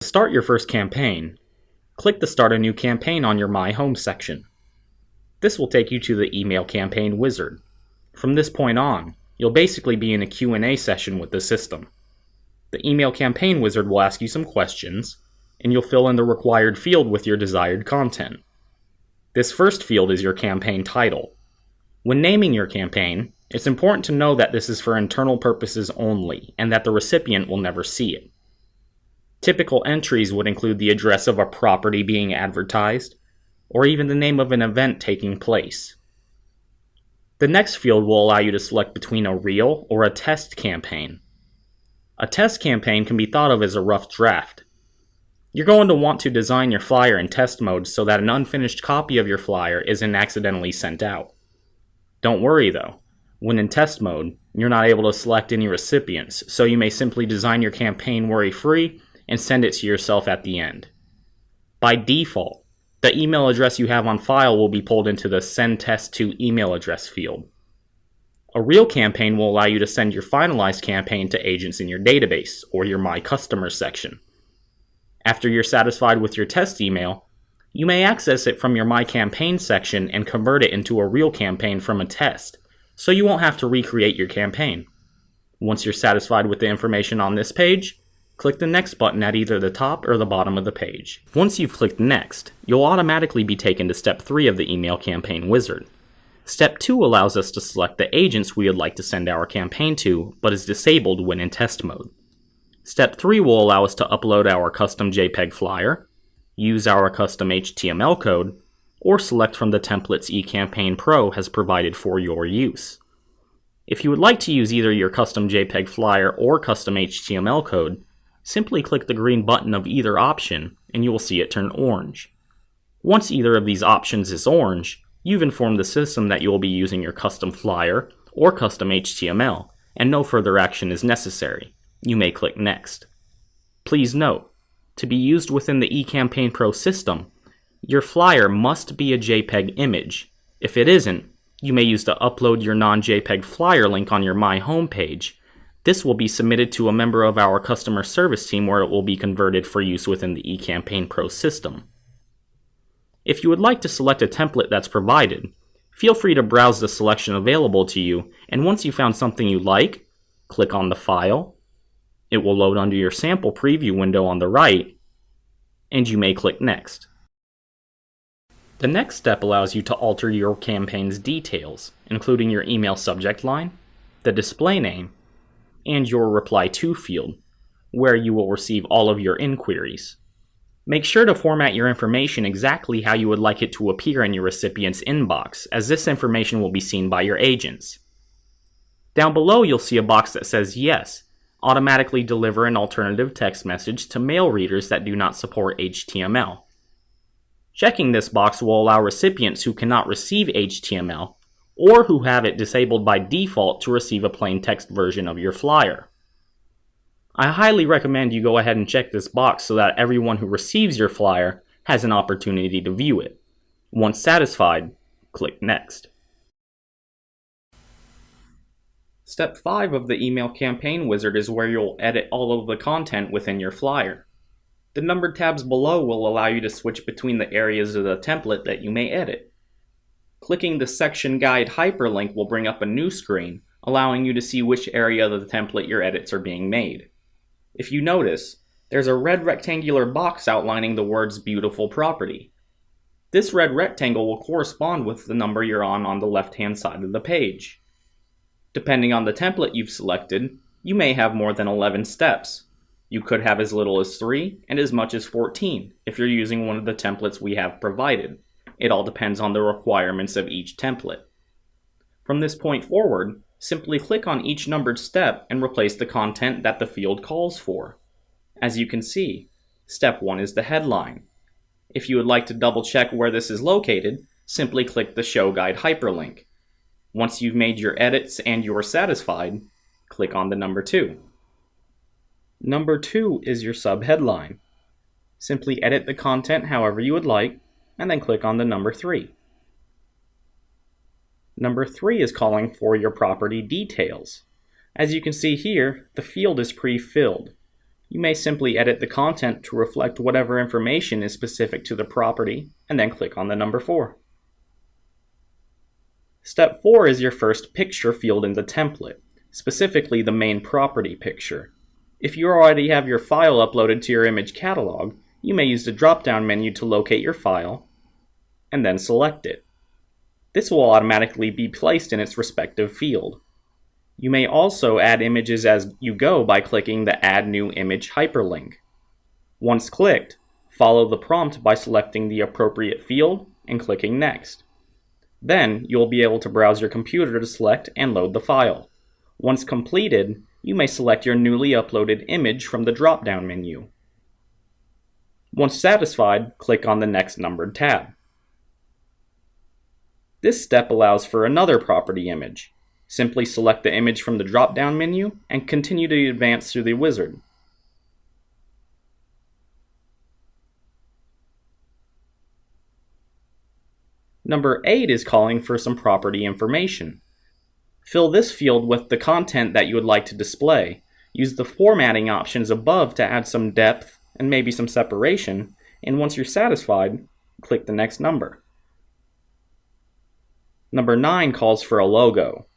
To start your first campaign, click the Start a New Campaign on your My Home section. This will take you to the email campaign wizard. From this point on, you'll basically be in a Q&A session with the system. The email campaign wizard will ask you some questions, and you'll fill in the required field with your desired content. This first field is your campaign title. When naming your campaign, it's important to know that this is for internal purposes only, and that the recipient will never see it. Typical entries would include the address of a property being advertised, or even the name of an event taking place. The next field will allow you to select between a real or a test campaign. A test campaign can be thought of as a rough draft. You're going to want to design your flyer in test mode so that an unfinished copy of your flyer isn't accidentally sent out. Don't worry though, when in test mode, you're not able to select any recipients, so you may simply design your campaign worry-free and send it to yourself at the end. By default, the email address you have on file will be pulled into the Send Test to email address field. A real campaign will allow you to send your finalized campaign to agents in your database or your My Customers section. After you're satisfied with your test email, you may access it from your My Campaign section and convert it into a real campaign from a test, so you won't have to recreate your campaign. Once you're satisfied with the information on this page, click the Next button at either the top or the bottom of the page. Once you've clicked Next, you'll automatically be taken to Step 3 of the email campaign wizard. Step 2 allows us to select the agents we would like to send our campaign to, but is disabled when in test mode. Step 3 will allow us to upload our custom JPEG flyer, use our custom HTML code, or select from the templates eCampaign-Pro has provided for your use. If you would like to use either your custom JPEG flyer or custom HTML code, simply click the green button of either option and you will see it turn orange. Once either of these options is orange, you've informed the system that you will be using your custom flyer or custom HTML, and no further action is necessary. You may click Next. Please note, to be used within the eCampaign-Pro system, your flyer must be a JPEG image. If it isn't, you may use to upload your non-JPEG flyer link on your My Home page. This will be submitted to a member of our customer service team where it will be converted for use within the eCampaign-Pro system. If you would like to select a template that's provided, feel free to browse the selection available to you, and once you found something you like, click on the file. It will load under your sample preview window on the right, and you may click Next. The next step allows you to alter your campaign's details, including your email subject line, the display name, and your Reply To field, where you will receive all of your inquiries. Make sure to format your information exactly how you would like it to appear in your recipient's inbox, as this information will be seen by your agents. Down below you'll see a box that says Yes, automatically deliver an alternative text message to mail readers that do not support HTML. Checking this box will allow recipients who cannot receive HTML or who have it disabled by default to receive a plain text version of your flyer. I highly recommend you go ahead and check this box so that everyone who receives your flyer has an opportunity to view it. Once satisfied, click Next. Step 5 of the email campaign wizard is where you'll edit all of the content within your flyer. The numbered tabs below will allow you to switch between the areas of the template that you may edit. Clicking the section guide hyperlink will bring up a new screen, allowing you to see which area of the template your edits are being made. If you notice, there's a red rectangular box outlining the words Beautiful Property. This red rectangle will correspond with the number you're on the left-hand side of the page. Depending on the template you've selected, you may have more than 11 steps. You could have as little as 3 and as much as 14 if you're using one of the templates we have provided. It all depends on the requirements of each template. From this point forward, simply click on each numbered step and replace the content that the field calls for. As you can see, Step 1 is the headline. If you would like to double check where this is located, simply click the Show Guide hyperlink. Once you've made your edits and you're satisfied, click on the number 2. Number 2 is your subheadline. Simply edit the content however you would like, and then click on the number 3. Number 3 is calling for your property details. As you can see here, the field is pre-filled. You may simply edit the content to reflect whatever information is specific to the property, and then click on the number 4. Step 4 is your first picture field in the template, specifically the main property picture. If you already have your file uploaded to your image catalog, you may use the drop-down menu to locate your file, and then select it. This will automatically be placed in its respective field. You may also add images as you go by clicking the Add New Image hyperlink. Once clicked, follow the prompt by selecting the appropriate field and clicking Next. Then you'll be able to browse your computer to select and load the file. Once completed, you may select your newly uploaded image from the drop-down menu. Once satisfied, click on the next numbered tab. This step allows for another property image. Simply select the image from the drop-down menu and continue to advance through the wizard. Number 8 is calling for some property information. Fill this field with the content that you would like to display. Use the formatting options above to add some depth and maybe some separation, and once you're satisfied, click the next number. Number 9 calls for a logo.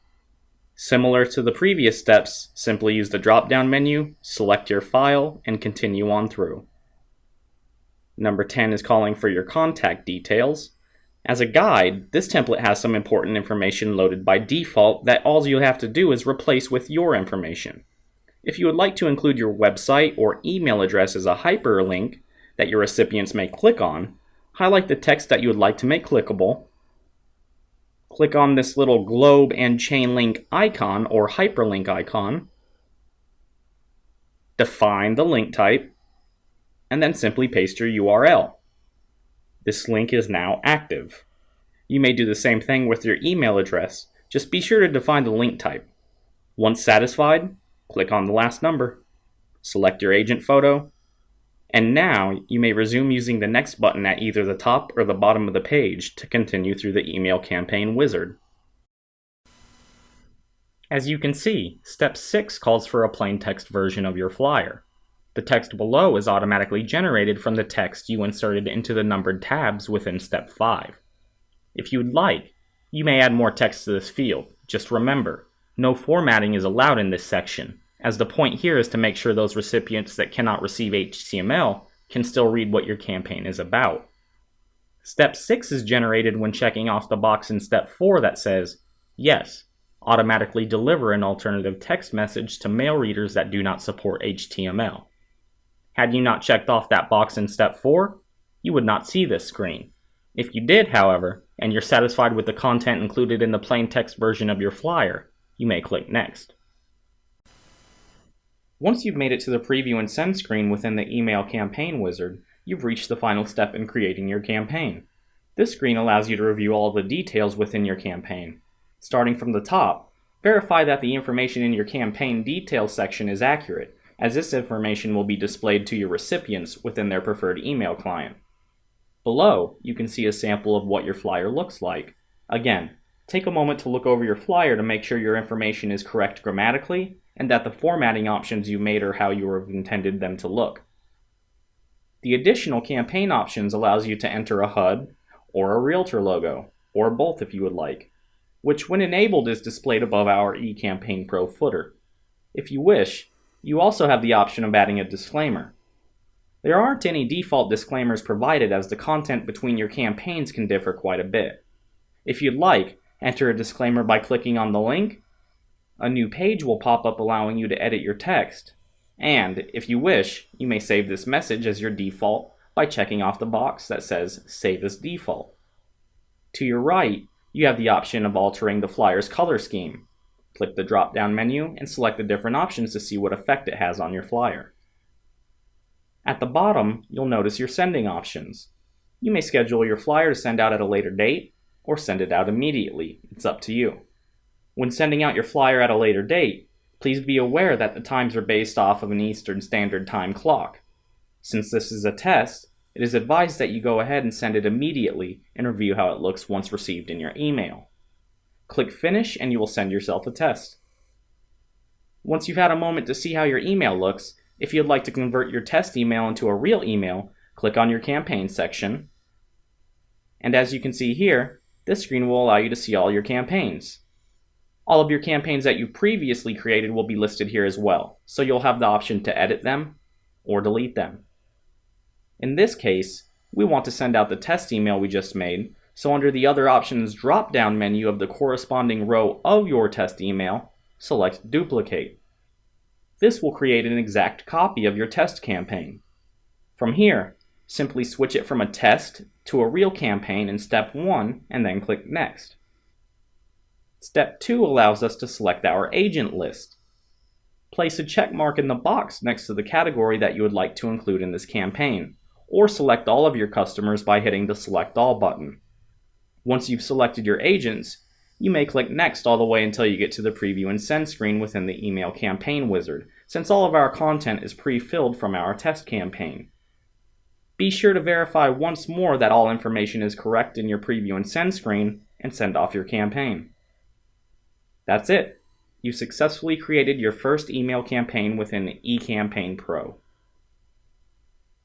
Similar to the previous steps, simply use the drop-down menu, select your file, and continue on through. Number 10 is calling for your contact details. As a guide, this template has some important information loaded by default that all you have to do is replace with your information. If you would like to include your website or email address as a hyperlink that your recipients may click on, highlight the text that you would like to make clickable. Click on this little globe and chain link icon or hyperlink icon. Define the link type, and then simply paste your URL. This link is now active. You may do the same thing with your email address. Just be sure to define the link type. Once satisfied, click on the last number. Select your agent photo. And now you may resume using the next button at either the top or the bottom of the page to continue through the email campaign wizard. As you can see, step 6 calls for a plain text version of your flyer. The text below is automatically generated from the text you inserted into the numbered tabs within step 5. If you would like, you may add more text to this field. Just remember, no formatting is allowed in this section, as the point here is to make sure those recipients that cannot receive HTML can still read what your campaign is about. Step 6 is generated when checking off the box in step 4 that says, "Yes, automatically deliver an alternative text message to mail readers that do not support HTML." Had you not checked off that box in step 4, you would not see this screen. If you did, however, and you're satisfied with the content included in the plain text version of your flyer, you may click Next. Once you've made it to the Preview and Send screen within the Email Campaign wizard, you've reached the final step in creating your campaign. This screen allows you to review all of the details within your campaign. Starting from the top, verify that the information in your campaign details section is accurate, as this information will be displayed to your recipients within their preferred email client. Below, you can see a sample of what your flyer looks like. Again, take a moment to look over your flyer to make sure your information is correct grammatically and that the formatting options you made are how you have intended them to look. The additional campaign options allows you to enter a HUD or a realtor logo, or both if you would like, which when enabled is displayed above our eCampaign-Pro footer. If you wish, you also have the option of adding a disclaimer. There aren't any default disclaimers provided as the content between your campaigns can differ quite a bit. If you'd like, enter a disclaimer by clicking on the link. A new page will pop up allowing you to edit your text. And, if you wish, you may save this message as your default by checking off the box that says Save as Default. To your right, you have the option of altering the flyer's color scheme. Click the drop-down menu and select the different options to see what effect it has on your flyer. At the bottom, you'll notice your sending options. You may schedule your flyer to send out at a later date, or send it out immediately. It's up to you. When sending out your flyer at a later date, please be aware that the times are based off of an Eastern Standard Time clock. Since this is a test, it is advised that you go ahead and send it immediately and review how it looks once received in your email. Click Finish and you will send yourself a test. Once you've had a moment to see how your email looks, If you'd like to convert your test email into a real email, click on your campaign section. And as you can see here, this screen will allow you to see all your campaigns. All of your campaigns that you previously created will be listed here as well, so you'll have the option to edit them or delete them. In this case, we want to send out the test email we just made, so under the Other Options drop-down menu of the corresponding row of your test email, select Duplicate. This will create an exact copy of your test campaign. From here, simply switch it from a test to a real campaign in Step 1 and then click Next. Step 2 allows us to select our agent list. Place a check mark in the box next to the category that you would like to include in this campaign, or select all of your customers by hitting the Select All button. Once you've selected your agents, you may click Next all the way until you get to the Preview and Send screen within the Email Campaign Wizard, since all of our content is pre-filled from our test campaign. Be sure to verify once more that all information is correct in your Preview and Send screen, and send off your campaign. That's it. You successfully created your first email campaign within eCampaign Pro.